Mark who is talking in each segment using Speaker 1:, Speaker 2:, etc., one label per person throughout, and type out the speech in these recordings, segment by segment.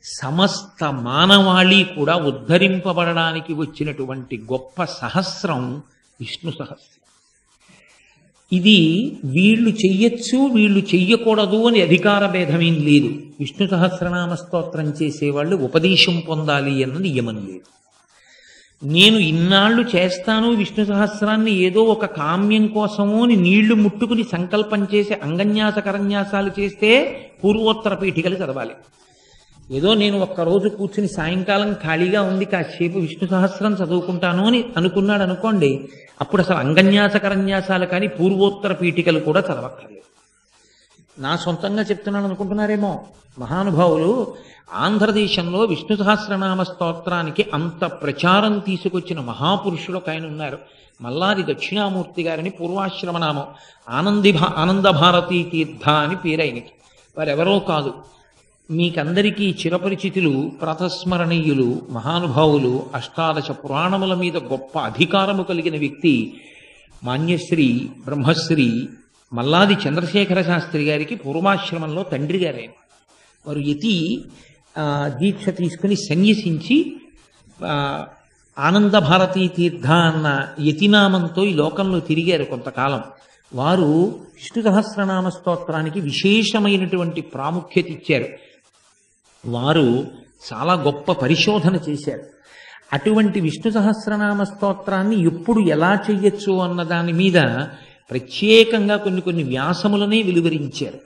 Speaker 1: సమస్త మానవాళి కూడా ఉద్ధరింపబడడానికి వచ్చినటువంటి గొప్ప సహస్రం విష్ణు సహస్రం. ఇది వీళ్ళు చెయ్యొచ్చు వీళ్ళు చెయ్యకూడదు అని అధికార భేదమేం లేదు. విష్ణు సహస్రనామ స్తోత్రం చేసేవాళ్ళు ఉపదేశం పొందాలి అన్న నియమం లేదు. నేను ఇన్నాళ్ళు చేస్తాను విష్ణు సహస్రాన్ని ఏదో ఒక కామ్యం కోసము అని నీళ్లు ముట్టుకుని సంకల్పం చేసి అంగన్యాస కరన్యాసాలు చేస్తే పూర్వోత్తర పీఠికలు చదవాలి. ఏదో నేను ఒక్కరోజు కూర్చుని సాయంకాలం ఖాళీగా ఉంది కాసేపు విష్ణు సహస్రం చదువుకుంటాను అని అనుకున్నాడు అనుకోండి, అప్పుడు అసలు అంగన్యాస కరన్యాసాలు కానీ పూర్వోత్తర పీఠికలు కూడా చదవక్కర్లేదు. నా సొంతంగా చెప్తున్నాను అనుకుంటున్నారేమో. మహానుభావులు ఆంధ్రదేశంలో విష్ణు సహస్రనామ స్తోత్రానికి అంత ప్రచారం తీసుకొచ్చిన మహాపురుషుడు ఒక ఆయన ఉన్నారు. మల్లాది దక్షిణామూర్తి గారిని పూర్వాశ్రమనామం ఆనంద భారతీ తీర్థ అని పేరైనకి. వారెవరో కాదు, మీకందరికీ చిరపరిచితులు, ప్రాతస్మరణీయులు, మహానుభావులు, అష్టాదశ పురాణముల మీద గొప్ప అధికారము కలిగిన వ్యక్తి మాన్యశ్రీ బ్రహ్మశ్రీ మల్లాది చంద్రశేఖర శాస్త్రి గారికి పూర్వాశ్రమంలో తండ్రి గారైన వారు యతి దీక్ష తీసుకుని సన్యసించి ఆనంద భారతీ తీర్థ అన్న యతినామంతో ఈ లోకంలో తిరిగారు కొంతకాలం. వారు విష్ణు సహస్రనామ స్తోత్రానికి విశేషమైనటువంటి ప్రాముఖ్యత ఇచ్చారు. వారు చాలా గొప్ప పరిశోధన చేశారు. అటువంటి విష్ణు సహస్రనామ స్తోత్రాన్ని ఎప్పుడు ఎలా చెయ్యొచ్చు అన్న దాని మీద ప్రత్యేకంగా కొన్ని వ్యాసములనే వెలువరించారు.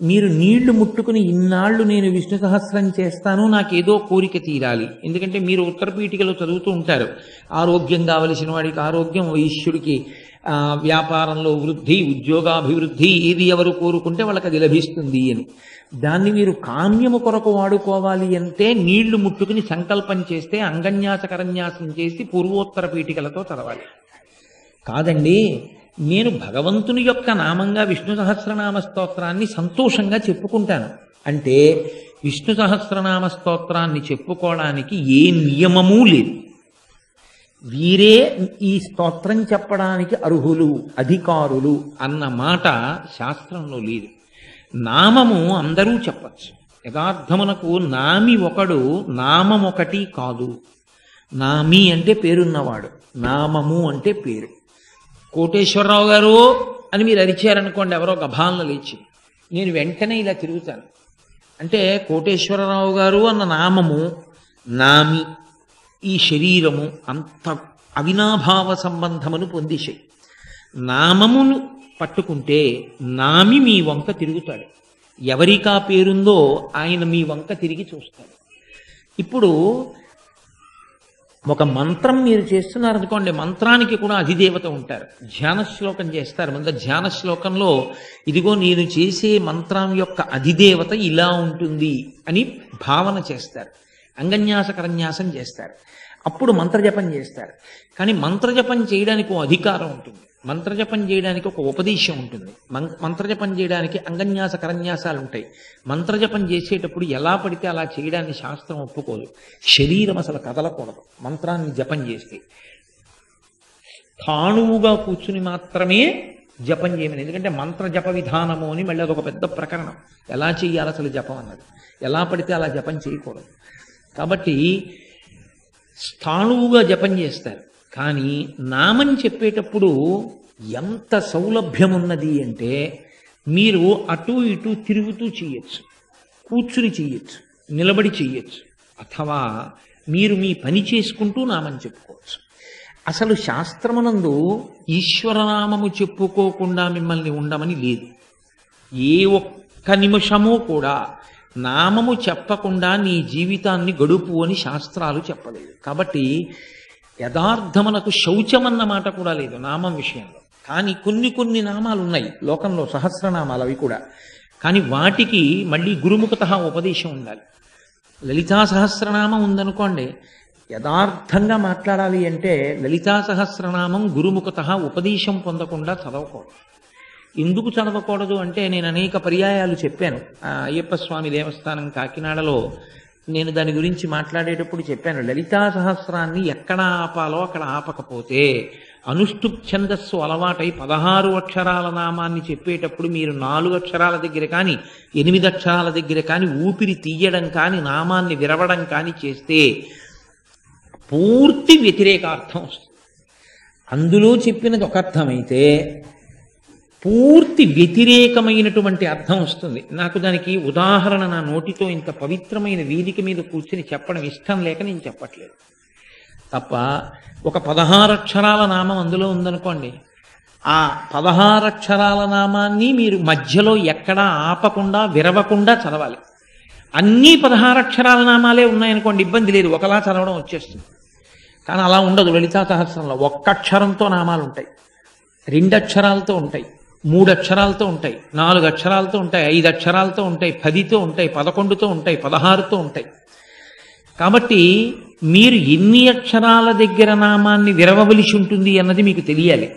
Speaker 1: మీరు నీళ్లు ముట్టుకుని ఇన్నాళ్ళు నేను విష్ణు సహస్రం చేస్తాను, నాకేదో కోరిక తీరాలి. ఎందుకంటే మీరు ఉత్తరపీఠికలో చదువుతూ ఉంటారు, ఆరోగ్యం కావలసిన వాడికి ఆరోగ్యం, వైశ్యుడికి వ్యాపారంలో వృద్ధి, ఉద్యోగాభివృద్ధి, ఏది ఎవరు కోరుకుంటే వాళ్ళకి అది లభిస్తుంది అని. దాన్ని మీరు కామ్యము కొరకు వాడుకోవాలి అంటే నీళ్లు ముట్టుకుని సంకల్పం చేస్తే అంగన్యాస కరన్యాసం చేసి పూర్వోత్తర పీఠికలతో చదవాలి. కాదండి, నేను భగవంతుని యొక్క నామంగా విష్ణు సహస్రనామ స్తోత్రాన్ని సంతోషంగా చెప్పుకుంటాను అంటే విష్ణు సహస్రనామ స్తోత్రాన్ని చెప్పుకోవడానికి ఏ నియమమూ లేదు. వీరే ఈ స్తోత్రం చెప్పడానికి అర్హులు, అధికారులు అన్న మాట శాస్త్రంలో లేదు. నామము అందరూ చెప్పచ్చు. యథార్థమునకు నామి ఒకడు, నామం ఒకటి కాదు. నామి అంటే పేరున్నవాడు, నామము అంటే పేరు. కోటేశ్వరరావు గారు అని మీరు అరిచారనుకోండి, ఎవరో గభాలను లేచి, నేను వెంటనే ఇలా తిరుగుతాను. అంటే కోటేశ్వరరావు గారు అన్న నామము, నామి, ఈ శరీరము అంత అవినాభావ సంబంధమును పొందిషే. నామమును పట్టుకుంటే నామి మీ వంక తిరుగుతాడు. ఎవరికా పేరుందో ఆయన మీ వంక తిరిగి చూస్తాడు. ఇప్పుడు ఒక మంత్రం మీరు చేస్తున్నారనుకోండి, మంత్రానికి కూడా అధిదేవత ఉంటారు. ధ్యాన శ్లోకం చేస్తారు. ముందు ధ్యాన శ్లోకంలో ఇదిగో నేను చేసే మంత్రం యొక్క అధిదేవత ఇలా ఉంటుంది అని భావన చేస్తారు. అంగన్యాస కరన్యాసం చేస్తారు. అప్పుడు మంత్రజపం చేస్తారు. కానీ మంత్రజపం చేయడానికి ఒక అధికారం ఉంటుంది, మంత్రజపం చేయడానికి ఒక ఉపదేశం ఉంటుంది, మంత్రజపం చేయడానికి అంగన్యాస కరన్యాసాలు ఉంటాయి. మంత్రజపం చేసేటప్పుడు ఎలా పడితే అలా చేయడాన్ని శాస్త్రం ఒప్పుకోదు. శరీరం అసలు కదలకూడదు. మంత్రాన్ని జపం చేస్తే స్థాణువుగా కూర్చుని మాత్రమే జపం చేయమని. ఎందుకంటే మంత్ర జప విధానము అని మళ్ళీ అదొక పెద్ద ప్రకరణం. ఎలా చెయ్యాలి అసలు జపం అన్నది, ఎలా పడితే అలా జపం చేయకూడదు. కాబట్టి స్థాణువుగా జపం చేస్తారు. కానీ నామం చెప్పేటప్పుడు ఎంత సౌలభ్యం ఉన్నది అంటే మీరు అటు ఇటు తిరుగుతూ చెయ్యొచ్చు, కూర్చుని చెయ్యొచ్చు, నిలబడి చెయ్యొచ్చు, అథవా మీరు మీ పని చేసుకుంటూ నామం చెప్పుకోవచ్చు. అసలు శాస్త్రమునందు ఈశ్వరనామము చెప్పుకోకుండా మిమ్మల్ని ఉండమని లేదు. ఏ ఒక్క నిమిషము కూడా నామము చెప్పకుండా నీ జీవితాన్ని గడుపు అని శాస్త్రాలు చెప్పలేదు. కాబట్టి యథార్థమునకు శౌచమన్న మాట కూడా లేదు నామం విషయంలో. కానీ కొన్ని నామాలు ఉన్నాయి లోకంలో, సహస్రనామాలు, అవి కూడా. కానీ వాటికి మళ్ళీ గురుముఖత ఉపదేశం ఉండాలి. లలితా సహస్రనామం ఉందనుకోండి, యథార్థంగా మాట్లాడాలి అంటే లలితా సహస్రనామం గురుముఖత ఉపదేశం పొందకుండా చదవకూడదు. ఎందుకు చదవకూడదు అంటే నేను అనేక పర్యాయాలు చెప్పాను. అయ్యప్ప స్వామి దేవస్థానం కాకినాడలో నేను దాని గురించి మాట్లాడేటప్పుడు చెప్పాను. లలితా సహస్రాన్ని ఎక్కడ ఆపాలో అక్కడ ఆపకపోతే అనుష్ఠుప్ ఛందస్సు అలవాటై 16 అక్షరాల నామాన్ని చెప్పేటప్పుడు మీరు 4 అక్షరాల దగ్గర కానీ 8 అక్షరాల దగ్గర కానీ ఊపిరి తీయడం కానీ నామాన్ని విరవడం కానీ చేస్తే పూర్తి వ్యతిరేకార్థం వస్తుంది. అందులో చెప్పినది ఒక అర్థమైతే పూర్తి వ్యతిరేకమైనటువంటి అర్థం వస్తుంది. నాకు దానికి ఉదాహరణ నా నోటితో ఇంత పవిత్రమైన వేదిక మీద కూర్చుని చెప్పడం ఇష్టం లేక నేను చెప్పట్లేదు తప్ప, ఒక 16 అక్షరాల నామం అందులో ఉందనుకోండి, ఆ 16 అక్షరాల నామాన్ని మీరు మధ్యలో ఎక్కడా ఆపకుండా విరవకుండా చదవాలి. అన్నీ 16 అక్షరాల నామాలే ఉన్నాయనుకోండి, ఇబ్బంది లేదు, ఒకలా చదవడం వచ్చేస్తుంది. కానీ అలా ఉండదు. లలితా సహస్రంలో 1 అక్షరంతో నామాలు ఉంటాయి, 2 అక్షరాలతో ఉంటాయి, 3 అక్షరాలతో ఉంటాయి, 4 అక్షరాలతో ఉంటాయి, 5 అక్షరాలతో ఉంటాయి, 10తో ఉంటాయి, 11తో ఉంటాయి, 16తో ఉంటాయి. కాబట్టి మీరు ఎన్ని అక్షరాల దగ్గర నామాన్ని విరవవలసి ఉంటుంది అన్నది మీకు తెలియాలి.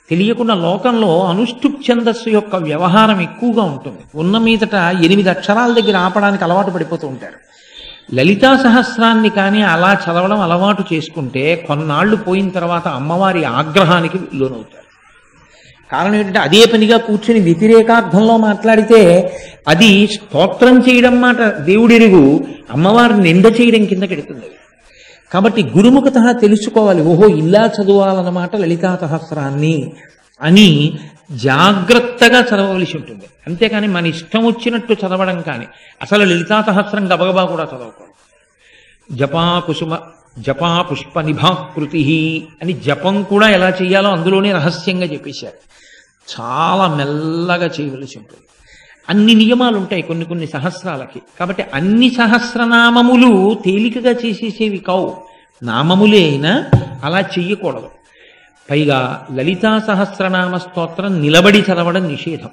Speaker 1: తెలియకుండా లోకంలో అనుష్ఠుప్ ఛందస్సు యొక్క వ్యవహారం ఎక్కువగా ఉంటుంది. ఉన్న మీదట 8 అక్షరాల దగ్గర ఆపడానికి అలవాటు పడిపోతూ ఉంటారు. లలితా సహస్రాన్ని కానీ అలా చదవడం అలవాటు చేసుకుంటే కొన్నాళ్లు పోయిన తర్వాత అమ్మవారి ఆగ్రహానికి లోనవుతారు. కారణం ఏంటంటే అదే పనిగా కూర్చుని వ్యతిరేకార్థంలో మాట్లాడితే అది స్తోత్రం చేయడం మాట దేవుడెరుగు, అమ్మవారిని నింద చేయడం కిందకెడుతుంది. కాబట్టి గురుముఖత తెలుసుకోవాలి, ఓహో ఇలా చదవాలన్నమాట లలితా సహస్రాన్ని అని జాగ్రత్తగా చదవవలసి ఉంటుంది. అంతేకాని మన ఇష్టం వచ్చినట్టు చదవడం కానీ, అసలు లలితా సహస్రం గబగబా కూడా చదవకూడదు. జపా పుష్ప నిభాకృతి అని జపం కూడా ఎలా చేయాలో అందులోనే రహస్యంగా చెప్పేశారు. చాలా మెల్లగా చేయవలసి ఉంటుంది. అన్ని నియమాలు ఉంటాయి కొన్ని సహస్రాలకి. కాబట్టి అన్ని సహస్రనామములు తేలికగా చేసేసేవి కావు, నామములే అయినా అలా చెయ్యకూడదు. పైగా లలితా సహస్రనామ స్తోత్రం నిలబడి చదవడం నిషేధం.